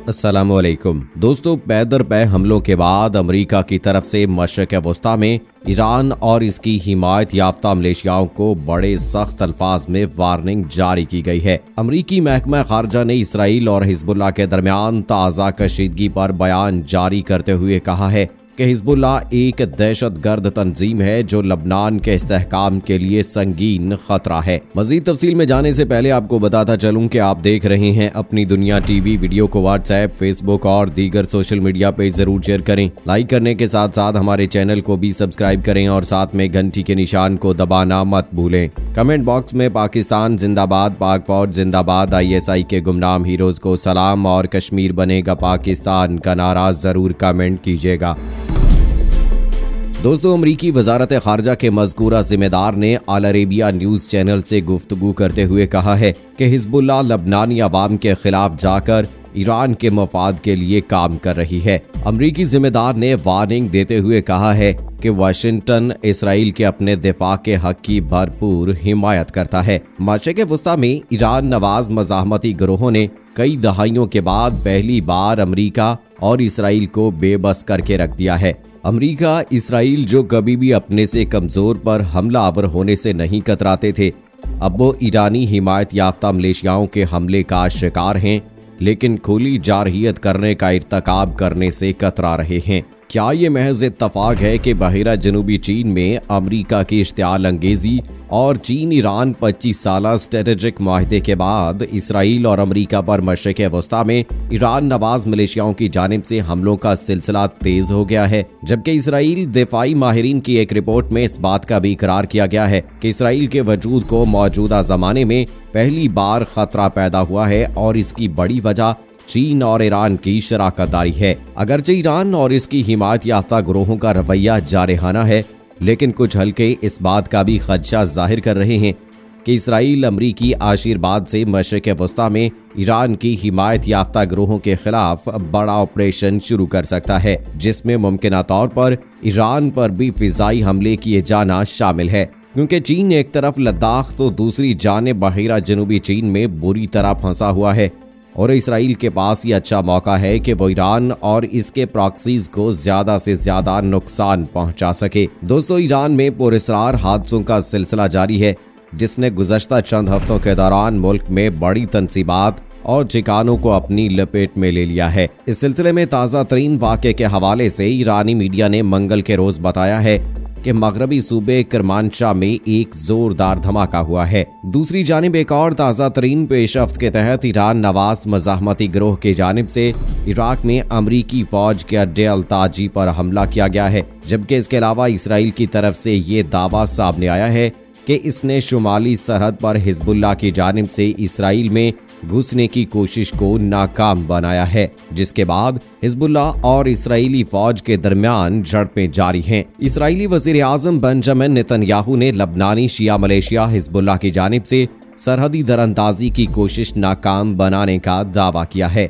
अस्सलामुअलैकुम दोस्तों, पैदर पै हमलों के बाद अमेरिका की तरफ से मशरक़ वस्ता में ईरान और इसकी हिमायत याफ्ता मलेशियाओं को बड़े सख्त अल्फाज में वार्निंग जारी की गई है। अमरीकी महकमा खारजा ने इसराइल और हिजबुल्लाह के दरमियान ताज़ा कशीदगी पर बयान जारी करते हुए कहा है कि हिजबुल्लाह एक दहशतगर्द तंजीम है जो लबनान के इस्तेहकाम के लिए संगीन खतरा है। मजीद तफसील में जाने से पहले आपको बताता चलूं कि आप देख रहे हैं अपनी दुनिया टीवी। वीडियो को व्हाट्सएप, फेसबुक और दीगर सोशल मीडिया पे जरूर शेयर करें। लाइक करने के साथ साथ हमारे चैनल को भी सब्सक्राइब करें और साथ में घंटी के निशान को दबाना मत भूलें। कमेंट बॉक्स में पाकिस्तान जिंदाबाद, पाक फौज जिंदाबाद, ISI के गुमनाम हीरोज को सलाम और कश्मीर बनेगा पाकिस्तान का नारा जरूर कमेंट कीजिएगा। दोस्तों, अमरीकी वजारत खारजा के मज़कूरा जिम्मेदार ने अल अरेबिया न्यूज़ चैनल से गुफ्तगू करते हुए कहा है कि हिजबुल्लाह लबनानी अवाम के खिलाफ जाकर ईरान के मफाद के लिए काम कर रही है। अमरीकी जिम्मेदार ने वार्निंग देते हुए कहा है कि वाशिंगटन इसराइल के अपने दिफा के हक की भरपूर हिमायत करता है। मशरिक़ वस्ता में ईरान नवाज मज़ाहमती गिरोहों ने कई दहाइयों के बाद पहली बार अमरीका और इसराइल को बेबस करके रख दिया है। अमरीका इसराइल जो कभी भी अपने से कमजोर पर हमलावर होने से नहीं कतराते थे, अब वो ईरानी हिमायत याफ्ता मलेशियाओं के हमले का शिकार हैं, लेकिन खुली जारहियत करने का इर्तकाब करने से कतरा रहे हैं। क्या ये महज इत्तफाक है कि बहिरा जनूबी चीन में अमरीका की इश्तियाल अंगेजी और चीन ईरान 25 साला स्ट्रेटेजिक माहदे के बाद इसराइल और अमरीका पर मशरिक़ वस्ता में ईरान नवाज मलेशियाओं की जानिब से हमलों का सिलसिला तेज हो गया है। जबकि इसराइल दिफाई माहिरीन की एक रिपोर्ट में इस बात का भी इकरार किया गया है कि इसराइल के वजूद को मौजूदा जमाने में पहली बार खतरा पैदा हुआ है और इसकी बड़ी वजह चीन और ईरान की शराकतदारी है। अगरचे ईरान और इसकी हिमायत याफ्ता गिरोहों का रवैया जारहाना है, लेकिन कुछ हल्के इस बात का भी खदशा जाहिर कर रहे हैं कि इसराइल अमरीकी आशीर्वाद से मशरिक़ वस्ता में ईरान की हिमायत याफ्ता गिरोहों के खिलाफ बड़ा ऑपरेशन शुरू कर सकता है, जिसमें मुमकिन तौर पर ईरान पर भी फिजाई हमले किए जाना शामिल है। क्योंकि चीन एक तरफ लद्दाख तो दूसरी जानिब बहिरा जनूबी चीन में बुरी तरह फंसा हुआ है और इसराइल के पास ये अच्छा मौका है कि वो ईरान और इसके प्रॉक्सीज को ज्यादा से ज्यादा नुकसान पहुंचा सके। दोस्तों, ईरान में पुरस्रार हादसों का सिलसिला जारी है, जिसने गुज़श्ता चंद हफ्तों के दौरान मुल्क में बड़ी तंसीबात और ठिकानों को अपनी लपेट में ले लिया है। इस सिलसिले में ताज़ा तरीन वाक़े के हवाले से ईरानी मीडिया ने मंगल के रोज बताया है कि मगरबी सूबे करमानशाह में एक जोरदार धमाका हुआ है। दूसरी जानिब एक और ताज़ा तरीन पेशरफ्त के तहत ईरान नवाज मज़ाहमती गिरोह की जानिब से इराक में अमरीकी फौज के अड्डे अल-ताजी पर हमला किया गया है। जबकि इसके अलावा इसराइल की तरफ से ये दावा सामने आया है कि इसने शुमाली सरहद पर हिजबुल्लाह की जानिब से इसराइल में घुसने की कोशिश को नाकाम बनाया है, जिसके बाद हिजबुल्लाह और इसराइली फौज के दरमियान झड़पें जारी हैं। इसराइली वज़ीर आज़म बेंजामिन नेतन्याहू ने लबनानी शिया मलेशिया हिजबुल्लाह की जानिब से सरहदी दरअंदाजी की कोशिश नाकाम बनाने का दावा किया है।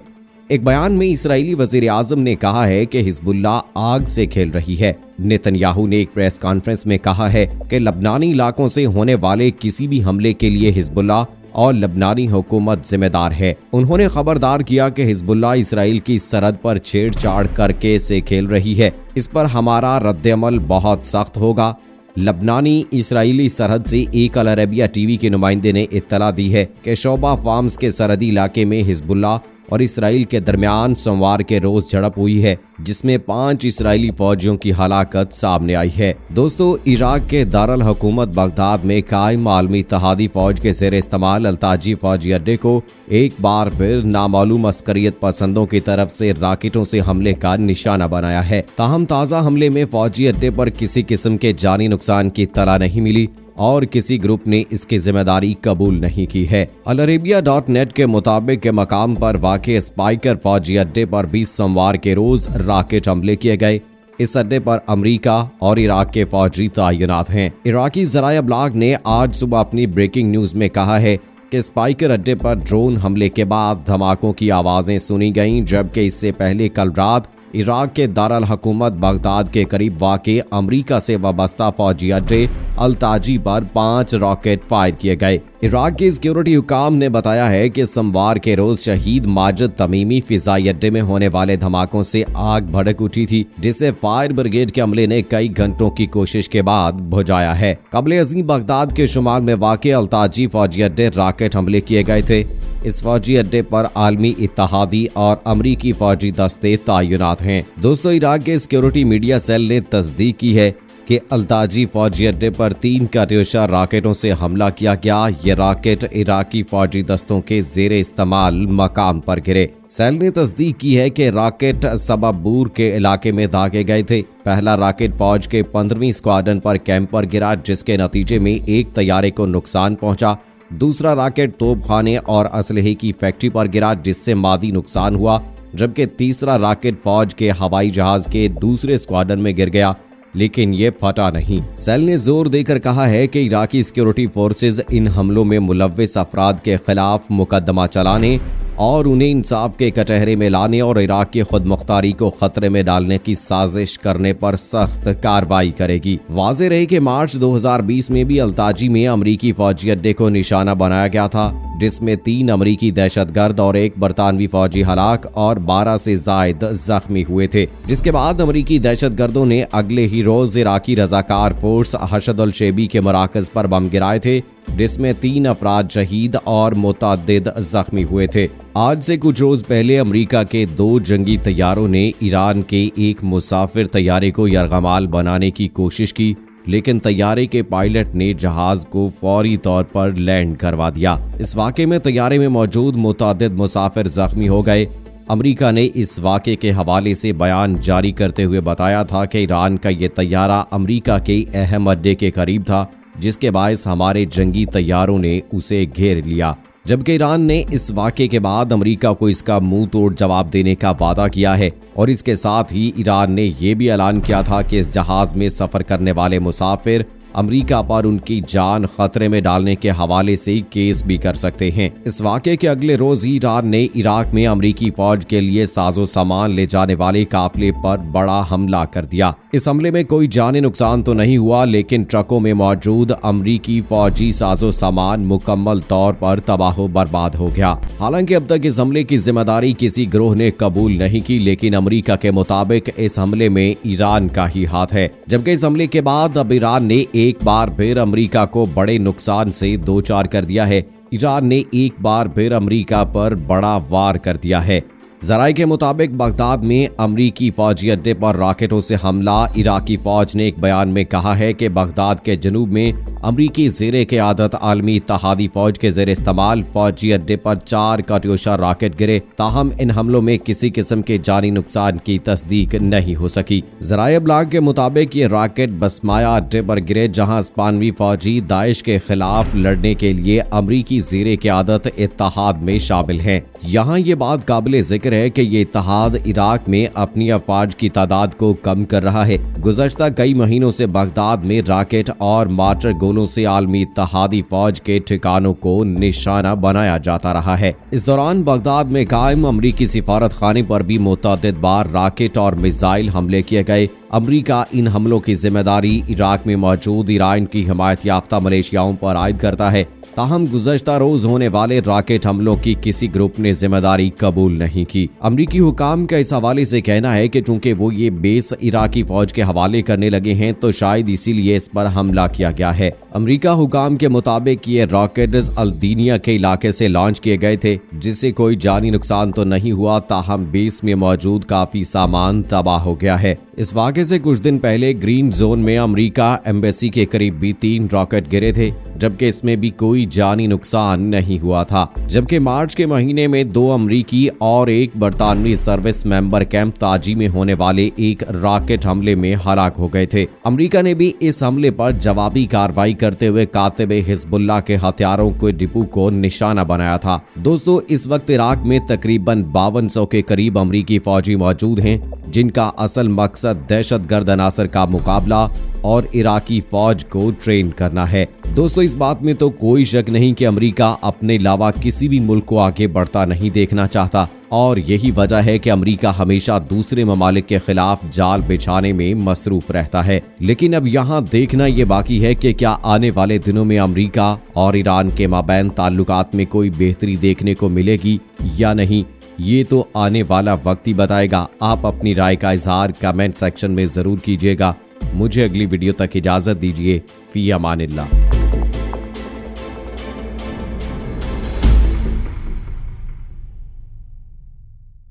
एक बयान में इसराइली वज़ीर आज़म ने कहा है कि हिजबुल्लाह आग से खेल रही है। नेतन्याहू ने एक प्रेस कॉन्फ्रेंस में कहा है कि लबनानी इलाकों से होने वाले किसी भी हमले के लिए हिजबुल्लाह और लबनानी हुकूमत जिम्मेदार है। उन्होंने खबरदार किया कि हिजबुल्लाह इसराइल की सरहद पर छेड़छाड़ करके से खेल रही है, इस पर हमारा रद्दअमल बहुत सख्त होगा। लबनानी इसराइली सरहद से एक अल अरेबिया टीवी के नुमाइंदे ने इत्तला दी है कि शोबा फार्म्स के सरहदी इलाके में हिजबुल्लाह और इसराइल के दरमियान सोमवार के रोज झड़प हुई है, जिसमें 5 इसराइली फौजियों की हलाकत सामने आई है। दोस्तों, इराक के दारुल हुकूमत बगदाद में कायम आलमी इत्तेहादी फौज के ज़ेर इस्तेमाल अल-ताजी फौजी अड्डे को एक बार फिर नामालूम अस्करियत पसंदों की तरफ से राकेटों से हमले का निशाना बनाया है। ताहम ताज़ा हमले में फौजी अड्डे पर किसी किस्म के जानी नुकसान की इत्तला नहीं मिली और किसी ग्रुप ने इसकी जिम्मेदारी कबूल नहीं की है। अल अरेबिया.नेट के मुताबिक के मकाम पर वाक़े स्पाइकर फौजी अड्डे पर भी सोमवार के रोज राकेट हमले किए गए। इस अड्डे पर अमरीका और इराक के फौजी तैनात हैं। इराकी ज़राया ब्लॉग ने आज सुबह अपनी ब्रेकिंग न्यूज़ में कहा है कि स्पाइकर अड्डे पर ड्रोन हमले के बाद धमाकों की आवाज़ें सुनी गईं, जबकि इससे पहले कल रात इराक के दारुल हुकूमत बगदाद के करीब वाक़े अमेरिका से वाबस्ता फौजी अड्डे अल-ताजी पर 5 रॉकेट फायर किए गए। इराक के सिक्योरिटी हुकाम ने बताया है कि सोमवार के रोज शहीद माजिद तमीमी फिजाई अड्डे में होने वाले धमाकों से आग भड़क उठी थी, जिसे फायर ब्रिगेड के अमले ने कई घंटों की कोशिश के बाद बुझाया है। कबले अज़ीम बगदाद के शुमाल में वाक़े अल-ताजी फौजी अड्डे रॉकेट हमले किए गए थे। इस फौजी अड्डे पर आलमी इत्तेहादी और अमरीकी फौजी दस्ते तैनात हैं। दोस्तों, इराक के सिक्योरिटी मीडिया सेल ने तस्दीक की है कि अल-ताजी फौजी अड्डे पर 3 कात्यूशा रॉकेटों से हमला किया गया। ये रॉकेट इराकी फौजी दस्तों के जेरे इस्तेमाल मकाम पर गिरे। सेल ने तस्दीक की है कि रॉकेट सबबूर के इलाके में दागे गए थे। पहला रॉकेट फौज के 15वीं स्क्वाड्रन पर कैंप पर गिरा, जिसके नतीजे में एक तैयारे को नुकसान पहुंचा। दूसरा रॉकेट तोपखाने और असलहे की फैक्ट्री पर गिरा, जिससे मादी नुकसान हुआ, जबकि तीसरा रॉकेट फौज के हवाई जहाज के दूसरे स्क्वाड्रन में गिर गया, लेकिन ये फटा नहीं। सेल ने जोर देकर कहा है कि इराकी सिक्योरिटी फोर्सेज इन हमलों में मुलव्विस अफराद के खिलाफ मुकदमा चलाने और उन्हें इंसाफ के कटहरे में लाने और इराक की खुद मुख्तारी को खतरे में डालने की साजिश करने पर सख्त कार्रवाई करेगी। वाज़ेह रहे कि मार्च 2020 में भी अल-ताजी में अमरीकी फौजी अड्डे को निशाना बनाया गया था, जिसमें 3 अमरीकी दहशतगर्द और 1 बरतानवी फौजी हलाक और 12 से जायद जख्मी हुए थे। जिसके बाद अमरीकी दहशतगर्दों ने अगले ही रोज इराकी रजाकार फोर्स हशद अल शेबी के मराकज पर बम गिराए थे, जिसमें 3 अफराद शहीद और मुतअद्दिद जख्मी हुए थे। आज से कुछ रोज पहले अमेरिका के 2 जंगी तैयारों ने ईरान के एक मुसाफिर तैयारे को यरगमाल बनाने की कोशिश की, लेकिन तैयारे के पायलट ने जहाज को फौरी तौर पर लैंड करवा दिया। इस वाक़े में तैयारे में मौजूद मुतअद्दिद मुसाफिर जख्मी हो गए। अमेरिका ने इस वाक़े के हवाले से बयान जारी करते हुए बताया था कि ईरान का ये तैयारा अमेरिका के अहम अड्डे के करीब था, जिसके बायस हमारे जंगी तैयारों ने उसे घेर लिया। जबकि ईरान ने इस वाक़े के बाद अमेरिका को इसका मुंह तोड़ जवाब देने का वादा किया है और इसके साथ ही ईरान ने यह भी ऐलान किया था कि इस जहाज में सफर करने वाले मुसाफिर अमेरिका पर उनकी जान खतरे में डालने के हवाले से केस भी कर सकते हैं। इस वाक़े के अगले रोज ईरान ने इराक में अमेरिकी फौज के लिए साजो सामान ले जाने वाले काफिले पर बड़ा हमला कर दिया। इस हमले में कोई जानी नुकसान तो नहीं हुआ, लेकिन ट्रकों में मौजूद अमेरिकी फौजी साजो सामान मुकम्मल तौर पर तबाह बर्बाद हो गया। हालांकि अब तक इस हमले की जिम्मेदारी किसी गिरोह ने कबूल नहीं की, लेकिन अमेरिका के मुताबिक इस हमले में ईरान का ही हाथ है। जबकि इस हमले के बाद अब ईरान ने एक बार फिर अमेरिका को बड़े नुकसान से दो चार कर दिया है। ईरान ने एक बार फिर अमेरिका पर बड़ा वार कर दिया है। जराये के मुताबिक बगदाद में अमरीकी फौजी अड्डे पर रॉकेटों से हमला। इराकी फौज ने एक बयान में कहा है कि बगदाद के जनूब में अमरीकी ज़ेरे क़यादत आलमी इत्तेहादी फौज के ज़ेरे इस्तेमाल फौजी अड्डे पर 4 कात्यूशा रॉकेट गिरे। ताहम इन हमलों में किसी किस्म के जानी नुकसान की तस्दीक नहीं हो सकी। ज़राए ब्लाग के मुताबिक ये रॉकेट बसमाया अड्डे पर गिरे, जहां स्पेनी फौजी दाइश के खिलाफ लड़ने के लिए अमरीकी ज़ेरे क़यादत इत्तेहाद में शामिल हैं। यहाँ ये बात काबिल जिक्र है कि ये इत्तेहाद इराक में अपनी अफवाज की तादाद को कम कर रहा है। गुज़श्ता कई महीनों से बगदाद में रॉकेट और मार्टर गोलों से आलमी इत्तेहादी फौज के ठिकानों को निशाना बनाया जाता रहा है। इस दौरान बगदाद में कायम अमरीकी सिफारत खाने पर भी मुतअद्दिद बार रॉकेट और मिसाइल हमले किए गए। अमरीका इन हमलों की जिम्मेदारी इराक में मौजूद ईरान की हिमायत याफ्ता मलेशियाओं पर आयद करता है। ताहम गुज़श्ता रोज होने वाले रॉकेट हमलों की किसी ग्रुप ने जिम्मेदारी कबूल नहीं की। अमरीकी हुकाम का इस हवाले से कहना है कि चूंकि वो ये बेस इराकी फौज के हवाले करने लगे हैं, तो शायद इसीलिए इस पर हमला किया गया है। अमरीका हुकाम के मुताबिक ये रॉकेट्स अल-दीनिया के इलाके से लॉन्च किए गए थे, जिससे कोई जानी नुकसान तो नहीं हुआ। ताहम बेस में मौजूद काफी सामान तबाह हो गया है। इस वाक़े से कुछ दिन पहले ग्रीन जोन में अमरीका एम्बेसी के करीब भी 3 रॉकेट गिरे थे, जबकि इसमें भी कोई जानी नुकसान नहीं हुआ था। जबकि मार्च के महीने में 2 अमरीकी और 1 बरतानवी सर्विस मेंबर कैंप ताजी में होने वाले एक रॉकेट हमले में हलाक हो गए थे। अमरीका ने भी इस हमले पर जवाबी कार्रवाई करते हुए कातिब हिजबुल्लाह के हथियारों के डिपो को निशाना बनाया था। दोस्तों, इस वक्त इराक में तकरीबन 5200 के करीब अमरीकी फौजी मौजूद हैं, जिनका असल मकसद दहशतगर्द अनासर का मुकाबला और इराकी फौज को ट्रेन करना है। दोस्तों, इस बात में तो कोई शक नहीं कि अमेरिका अपने अलावा किसी भी मुल्क को आगे बढ़ता नहीं देखना चाहता। और यही वजह है कि अमेरिका हमेशा दूसरे ममालिक के खिलाफ जाल बिछाने में मसरूफ रहता है। लेकिन अब यहाँ देखना ये बाकी है कि क्या आने वाले दिनों में अमेरिका और ईरान के माबैन ताल्लुकात में कोई बेहतरी देखने को मिलेगी या नहीं, ये तो आने वाला वक्त ही बताएगा। आप अपनी राय का इजहार कमेंट सेक्शन में जरूर कीजिएगा। मुझे अगली वीडियो तक इजाजत दीजिए। फी अमानिल्लाह।